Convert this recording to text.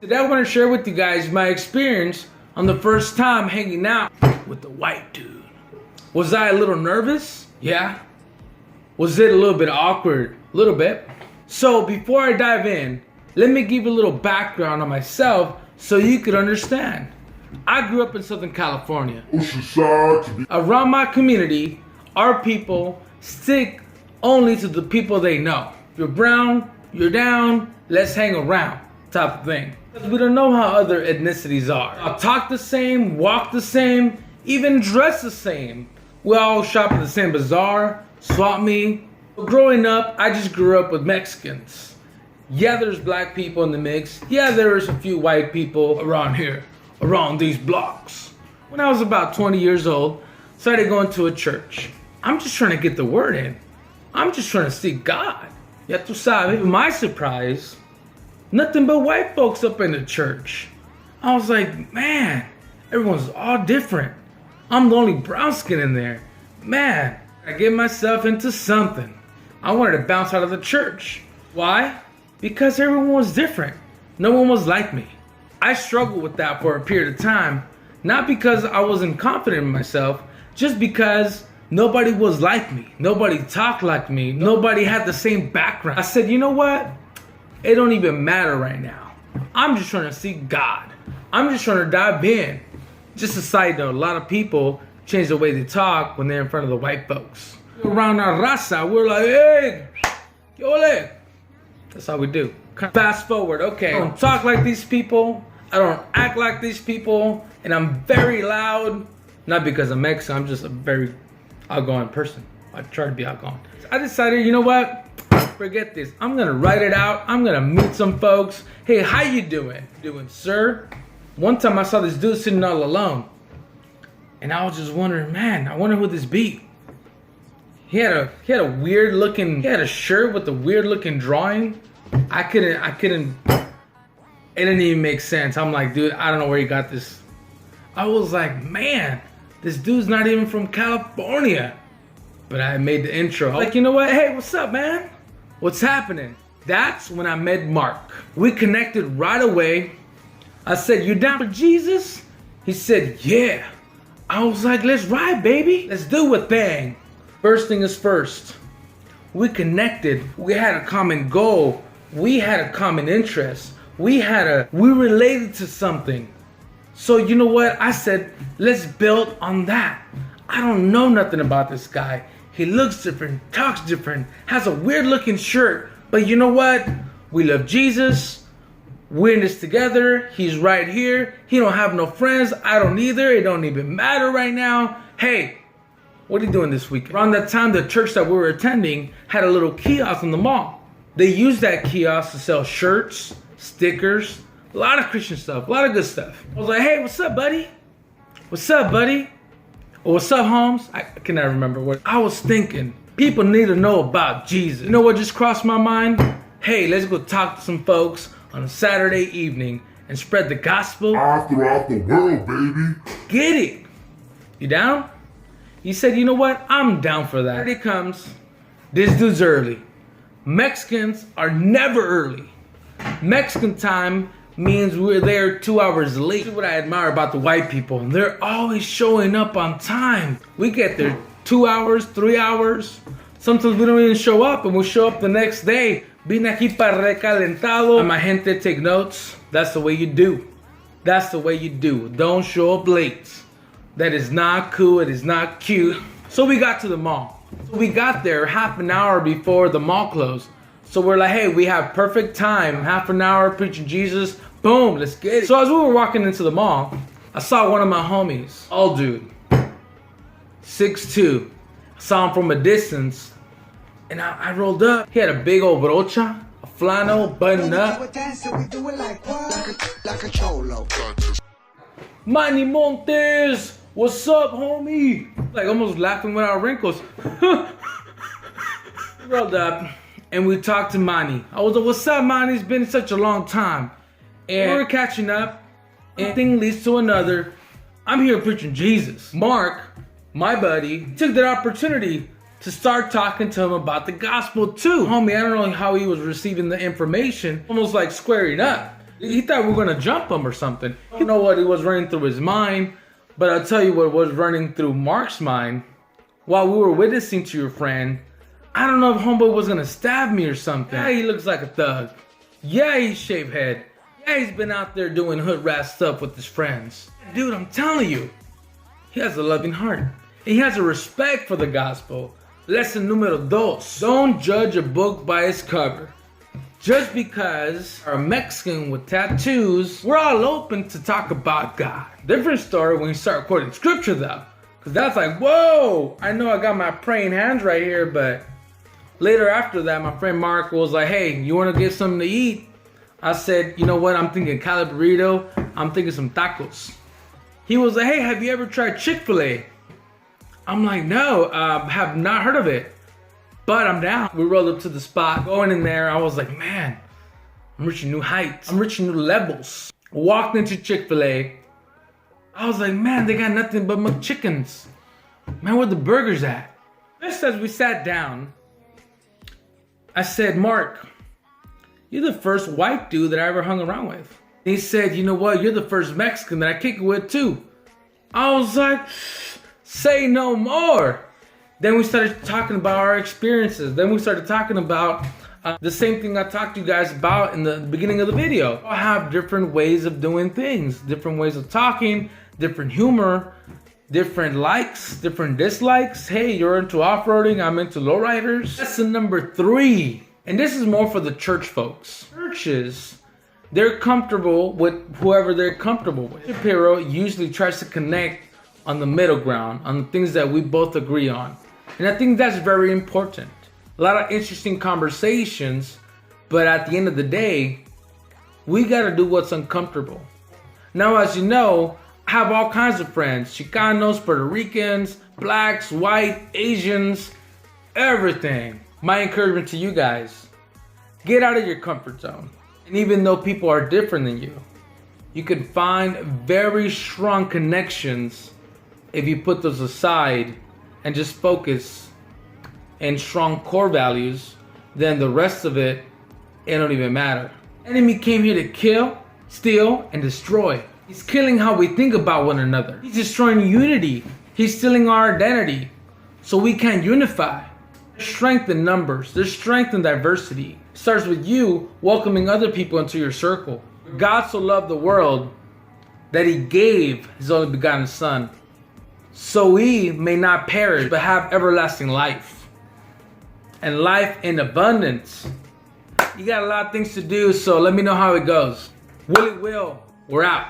Today I want to share with you guys my experience on the first time hanging out with the white dude. Was I a little nervous? Yeah. Was it a little bit awkward? A little bit. So before I dive in, let me give you a little background on myself so you could understand. I grew up in Southern California. Around my community, our people stick only to the people they know. If you're brown, you're down, let's hang around type of thing. We don't know how other ethnicities are. I'll talk the same, walk the same, even dress the same. We all shop at the same bazaar, swap meet. Growing up, I just grew up with Mexicans. Yeah, there's black people in the mix. Yeah, there's a few white people around here, around these blocks. When I was about 20 years old, started going to a church. I'm just trying to get the word in. I'm just trying to seek God. Ya tú sabes. To my surprise, nothing but white folks up in the church. I was like, man, everyone's all different. I'm the only brown skin in there. Man, I get myself into something. I wanted to bounce out of the church. Why? Because everyone was different. No one was like me. I struggled with that for a period of time, not because I wasn't confident in myself, just because nobody was like me. Nobody talked like me. Nobody had the same background. I said, you know what? It don't even matter right now. I'm just trying to seek God. I'm just trying to dive in. Just a side note, a lot of people change the way they talk when they're in front of the white folks. Around our raza, we're like, hey, ¿qué ole? That's how we do. Fast forward, okay. I don't talk like these people. I don't act like these people. And I'm very loud. Not because I'm Mexican, I'm just a very outgoing person. I try to be outgoing. I decided, you know what? Forget this. I'm gonna write it out. I'm gonna meet some folks. Hey, how you doing? Doing, sir? One time I saw this dude sitting all alone. And I was just wondering, man, I wonder who this be. He had a weird looking, he had a shirt with a weird looking drawing. I couldn't, it didn't even make sense. I'm like, dude, I don't know where he got this. I was like, man, this dude's not even from California. But I made the intro. Like, you know what? Hey, what's up, man? What's happening? That's when I met Mark. We connected right away. I said, you down for Jesus? He said, yeah. I was like, let's ride, baby. Let's do a thing. First thing is first. We connected. We had a common goal. We had a common interest. We related to something. So you know what? I said, let's build on that. I don't know nothing about this guy. He looks different, talks different, has a weird looking shirt. But you know what? We love Jesus. We're in this together. He's right here. He don't have no friends. I don't either. It don't even matter right now. Hey, what are you doing this week? Around that time, the church that we were attending had a little kiosk in the mall. They used that kiosk to sell shirts, stickers, a lot of Christian stuff, a lot of good stuff. I was like, hey, what's up, buddy? What's up, buddy? Or what's up, Holmes? I cannot remember what. I was thinking, people need to know about Jesus. You know what just crossed my mind? Hey, let's go talk to some folks on a Saturday evening and spread the gospel all throughout the world, baby. Get it? You down? He said, you know what? I'm down for that. Here he comes. This dude's early. Mexicans are never early. Mexican time means we're there 2 hours late. This is what I admire about the white people. They're always showing up on time. We get there 2 hours, 3 hours. Sometimes we don't even show up and we'll show up the next day. Vine aquí para recalentado. And my gente, take notes. That's the way you do. That's the way you do. Don't show up late. That is not cool. It is not cute. So we got to the mall. So we got there half an hour before the mall closed. So we're like, hey, we have perfect time. Half an hour preaching Jesus. Boom, let's get it. So as we were walking into the mall, I saw one of my homies. Old dude. 6'2". I saw him from a distance. And I rolled up. He had a big old brocha, a flannel, buttoned up. Manny Montes, what's up, homie? Like almost laughing without wrinkles. Rolled up and we talked to Manny. I was like, what's up, Manny? It's been such a long time. And we were catching up. And one thing leads to another. I'm here preaching Jesus. Mark, my buddy, took that opportunity to start talking to him about the gospel too. Homie, I don't know how he was receiving the information. Almost like squaring up. He thought we were gonna jump him or something. You know what was running through his mind, but I'll tell you what was running through Mark's mind while we were witnessing to your friend. I don't know if homeboy was gonna stab me or something. Yeah, he looks like a thug. Yeah, he's shaved head. Yeah, he's been out there doing hood rat stuff with his friends. Dude, I'm telling you, he has a loving heart. He has a respect for the gospel. Lesson numero dos. Don't judge a book by its cover. Just because we're Mexican with tattoos, we're all open to talk about God. Different story when you start quoting scripture though. Because that's like, whoa, I know I got my praying hands right here, but later after that, my friend Mark was like, hey, you want to get something to eat? I said, you know what, I'm thinking cali burrito, I'm thinking some tacos. He was like, hey, have you ever tried Chick-fil-A? I'm like, no, have not heard of it, but I'm down. We rolled up to the spot, going in there, I was like, man, I'm reaching new heights, I'm reaching new levels. Walked into Chick-fil-A, I was like, man, they got nothing but McChickens. Man, where the burgers at? Just as we sat down, I said, Mark, you're the first white dude that I ever hung around with. He said, you know what, you're the first Mexican that I kick it with too. I was like, say no more. Then we started talking about our experiences. Then we started talking about the same thing I talked to you guys about in the beginning of the video. I have different ways of doing things, different ways of talking, different humor, different likes, different dislikes. Hey, you're into off-roading, I'm into lowriders. Lesson number 3, and this is more for the church folks. Churches, they're comfortable with whoever they're comfortable with. Shapiro usually tries to connect on the middle ground, on the things that we both agree on. And I think that's very important. A lot of interesting conversations, but at the end of the day, we gotta do what's uncomfortable. Now, as you know, I have all kinds of friends, Chicanos, Puerto Ricans, blacks, white, Asians, everything. My encouragement to you guys, get out of your comfort zone. And even though people are different than you, you can find very strong connections if you put those aside and just focus in strong core values. Then the rest of it don't even matter. Enemy came here to kill, steal, and destroy. He's killing how we think about one another. He's destroying unity. He's stealing our identity so we can't unify. There's strength in numbers. There's strength in diversity. It starts with you welcoming other people into your circle. God so loved the world that he gave his only begotten son, so we may not perish but have everlasting life, and life in abundance. You got a lot of things to do, so let me know how it goes. Willie Will, we're out.